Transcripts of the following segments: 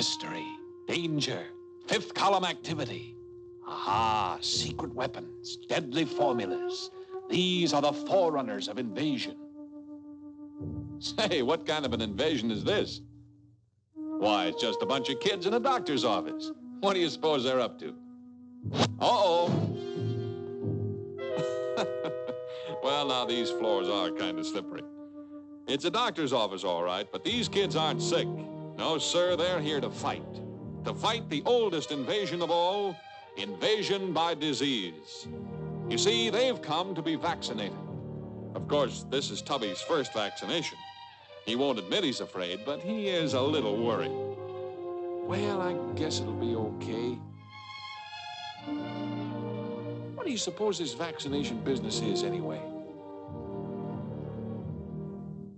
Mystery, danger, fifth column activity. Aha, secret weapons, deadly formulas. These are the forerunners of invasion. Say, what kind of an invasion is this? Why, it's just a bunch of kids in a doctor's office. What do you suppose they're up to? Uh-oh. Well, now, these floors are kind of slippery. It's a doctor's office, all right, but these kids aren't sick. No, sir, they're here to fight. To fight the oldest invasion of all, invasion by disease. You see, they've come to be vaccinated. Of course, this is Tubby's first vaccination. He won't admit he's afraid, but he is a little worried. Well, I guess it'll be okay. What do you suppose this vaccination business is, anyway?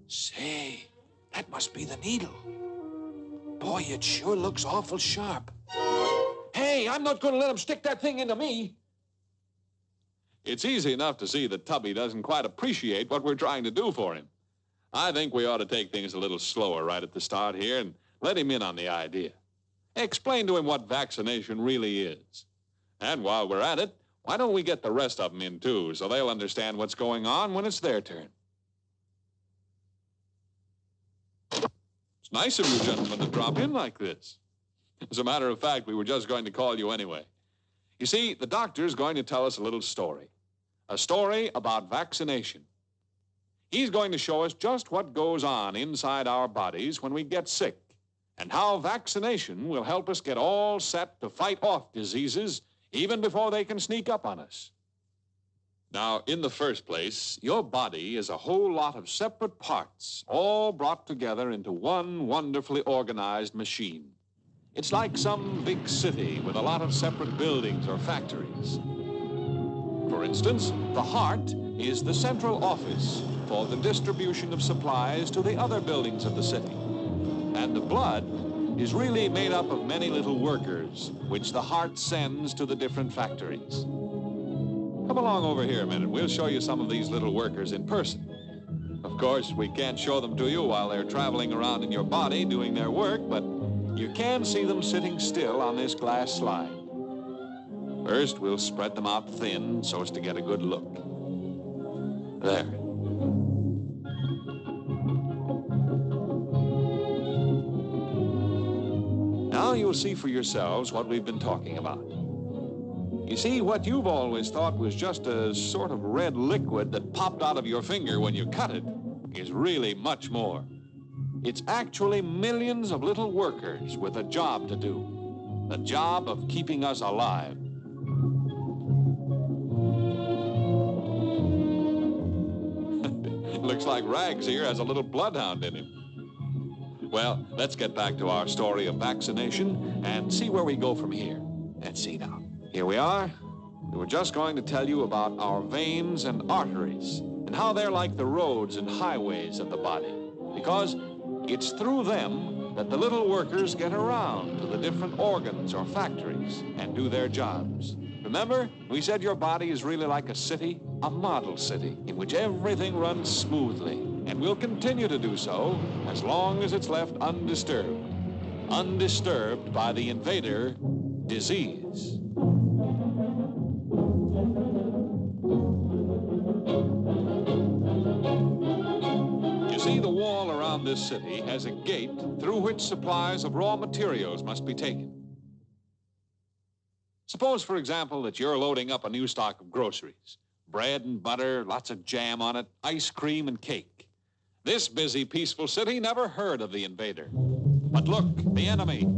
Say, that must be the needle. Boy, it sure looks awful sharp. Hey, I'm not going to let him stick that thing into me. It's easy enough to see that Tubby doesn't quite appreciate what we're trying to do for him. I think we ought to take things a little slower right at the start here and let him in on the idea. Explain to him what vaccination really is. And while we're at it, why don't we get the rest of them in, too, so they'll understand what's going on when it's their turn. It's nice of you gentlemen to drop in like this. As a matter of fact, we were just going to call you anyway. You see, the doctor's going to tell us a little story. A story about vaccination. He's going to show us just what goes on inside our bodies when we get sick, and how vaccination will help us get all set to fight off diseases even before they can sneak up on us. Now, in the first place, your body is a whole lot of separate parts, all brought together into one wonderfully organized machine. It's like some big city with a lot of separate buildings or factories. For instance, the heart is the central office for the distribution of supplies to the other buildings of the city. And the blood is really made up of many little workers, which the heart sends to the different factories. Come along over here a minute. We'll show you some of these little workers in person. Of course, we can't show them to you while they're traveling around in your body doing their work, but you can see them sitting still on this glass slide. First, we'll spread them out thin so as to get a good look. There. Now you'll see for yourselves what we've been talking about. You see, what you've always thought was just a sort of red liquid that popped out of your finger when you cut it is really much more. It's actually millions of little workers with a job to do. The job of keeping us alive. Looks like Rags here has a little bloodhound in him. Well, let's get back to our story of vaccination and see where we go from here. Let's see now. Here we are. We were just going to tell you about our veins and arteries and how they're like the roads and highways of the body. Because it's through them that the little workers get around to the different organs or factories and do their jobs. Remember, we said your body is really like a city, a model city, in which everything runs smoothly, and will continue to do so as long as it's left undisturbed. Undisturbed by the invader, disease. You see, the wall around this city has a gate through which supplies of raw materials must be taken. Suppose, for example, that you're loading up a new stock of groceries. Bread and butter, lots of jam on it, ice cream and cake. This busy, peaceful city never heard of the invader. But look, the enemy.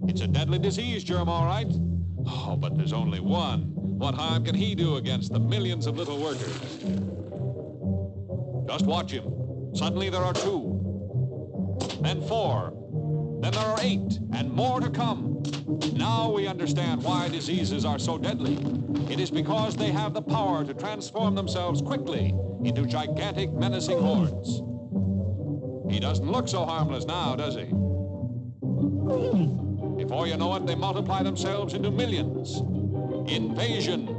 It's a deadly disease germ, all right. Oh, but there's only one. What harm can he do against the millions of little workers? Just watch him. Suddenly there are 2, then 4, then there are 8, and more to come. Now we understand why diseases are so deadly. It is because they have the power to transform themselves quickly into gigantic, menacing hordes. He doesn't look so harmless now, does he? Before you know it, they multiply themselves into millions. Invasion.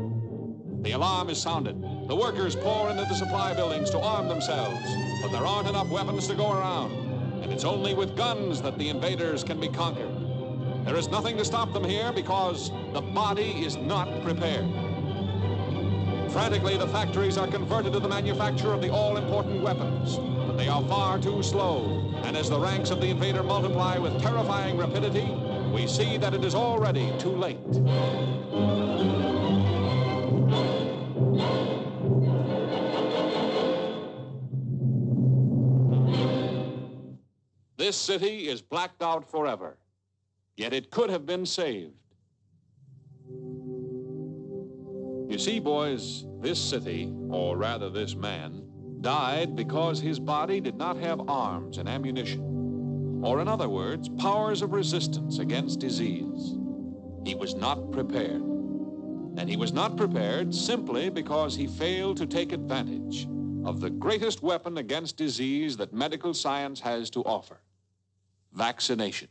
The alarm is sounded. The workers pour into the supply buildings to arm themselves, but there aren't enough weapons to go around. And it's only with guns that the invaders can be conquered. There is nothing to stop them here because the body is not prepared. Frantically, the factories are converted to the manufacture of the all-important weapons, but they are far too slow. And as the ranks of the invader multiply with terrifying rapidity, we see that it is already too late. This city is blacked out forever, yet it could have been saved. You see, boys, this city, or rather this man, died because his body did not have arms and ammunition, or in other words, powers of resistance against disease. He was not prepared. And he was not prepared simply because he failed to take advantage of the greatest weapon against disease that medical science has to offer: vaccination.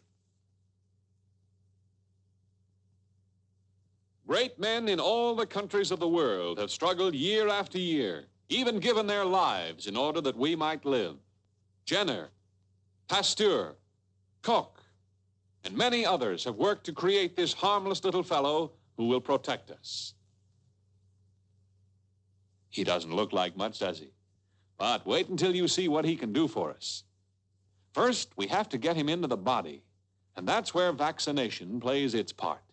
Great men in all the countries of the world have struggled year after year, even given their lives in order that we might live. Jenner, Pasteur, Koch, and many others have worked to create this harmless little fellow who will protect us. He doesn't look like much, does he? But wait until you see what he can do for us. First, we have to get him into the body, and that's where vaccination plays its part.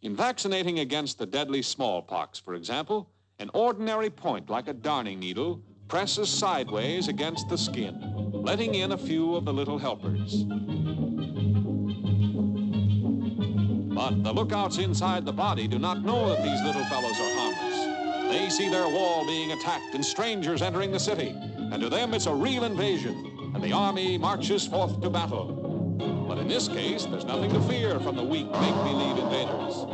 In vaccinating against the deadly smallpox, for example, an ordinary point like a darning needle presses sideways against the skin, letting in a few of the little helpers. But the lookouts inside the body do not know that these little fellows are harmless. They see their wall being attacked and strangers entering the city, and to them it's a real invasion, and the army marches forth to battle. But in this case, there's nothing to fear from the weak, make-believe invaders.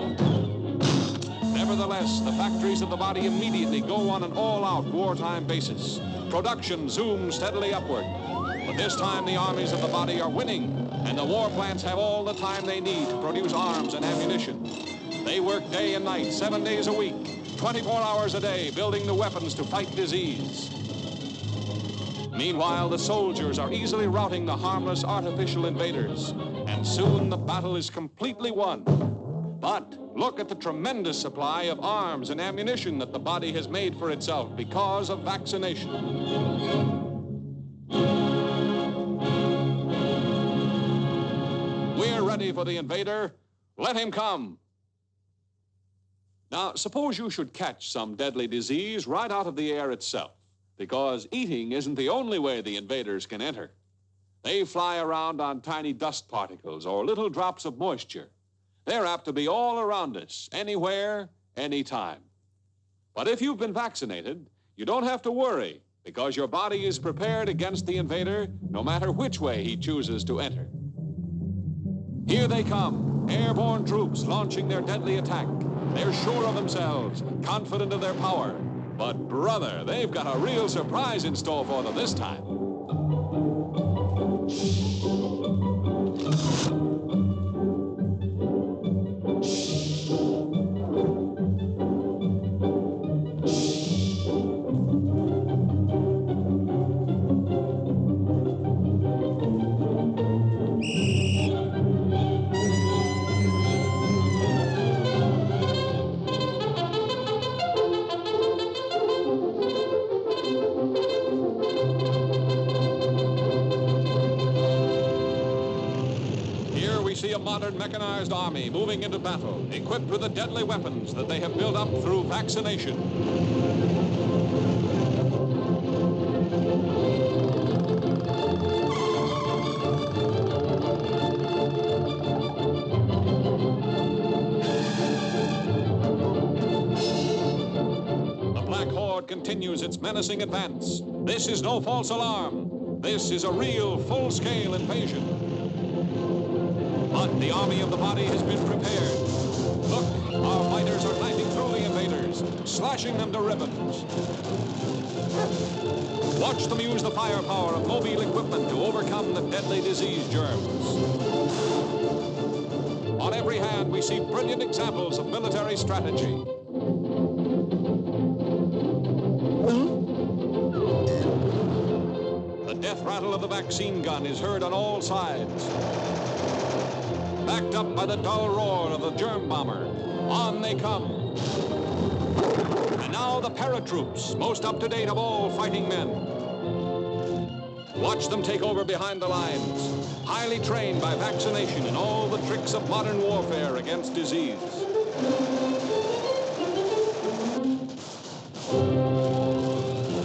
Nevertheless, the factories of the body immediately go on an all-out wartime basis. Production zooms steadily upward. But this time, the armies of the body are winning, and the war plants have all the time they need to produce arms and ammunition. They work day and night, 7 days a week, 24 hours a day, building the weapons to fight disease. Meanwhile, the soldiers are easily routing the harmless artificial invaders, and soon the battle is completely won. But look at the tremendous supply of arms and ammunition that the body has made for itself because of vaccination. We're ready for the invader. Let him come. Now, suppose you should catch some deadly disease right out of the air itself, because eating isn't the only way the invaders can enter. They fly around on tiny dust particles or little drops of moisture. They're apt to be all around us, anywhere, anytime. But if you've been vaccinated, you don't have to worry, because your body is prepared against the invader no matter which way he chooses to enter. Here they come, airborne troops launching their deadly attack. They're sure of themselves, confident of their power. But, brother, they've got a real surprise in store for them this time. A modern mechanized army moving into battle, equipped with the deadly weapons that they have built up through vaccination. The Black Horde continues its menacing advance. This is no false alarm. This is a real, full-scale invasion. But the army of the body has been prepared. Look, our fighters are knifing through the invaders, slashing them to ribbons. Watch them use the firepower of mobile equipment to overcome the deadly disease germs. On every hand, we see brilliant examples of military strategy. The death rattle of the vaccine gun is heard on all sides. backed up by the dull roar of the germ bomber. On they come. And now the paratroops, most up-to-date of all fighting men. Watch them take over behind the lines, highly trained by vaccination and all the tricks of modern warfare against disease.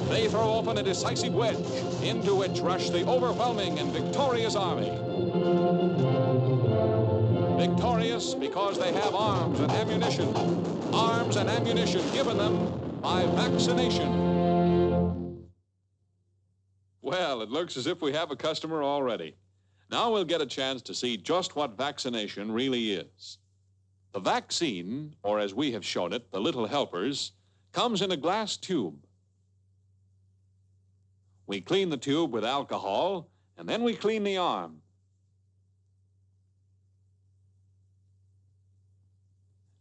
They throw open a decisive wedge, into which rush the overwhelming and victorious army. Victorious because they have arms and ammunition given them by vaccination. Well, it looks as if we have a customer already. Now we'll get a chance to see just what vaccination really is. The vaccine, or as we have shown it, the little helpers, comes in a glass tube. We clean the tube with alcohol, and then we clean the arm.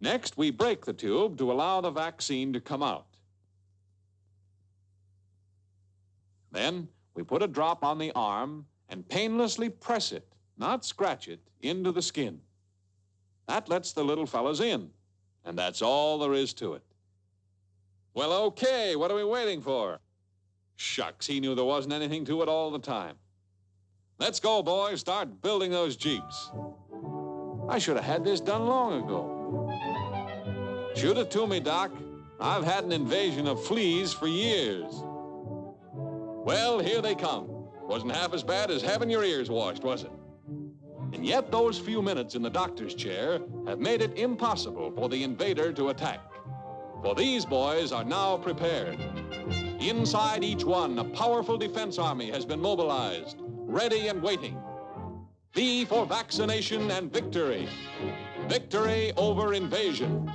Next, we break the tube to allow the vaccine to come out. Then, we put a drop on the arm and painlessly press it, not scratch it, into the skin. That lets the little fellas in, and that's all there is to it. Well, okay, what are we waiting for? Shucks, he knew there wasn't anything to it all the time. Let's go, boys, start building those Jeeps. I should have had this done long ago. Shoot it to me, Doc. I've had an invasion of fleas for years. Well, here they come. Wasn't half as bad as having your ears washed, was it? And yet those few minutes in the doctor's chair have made it impossible for the invader to attack. For these boys are now prepared. Inside each one, a powerful defense army has been mobilized, ready and waiting. V for vaccination and victory. Victory over invasion.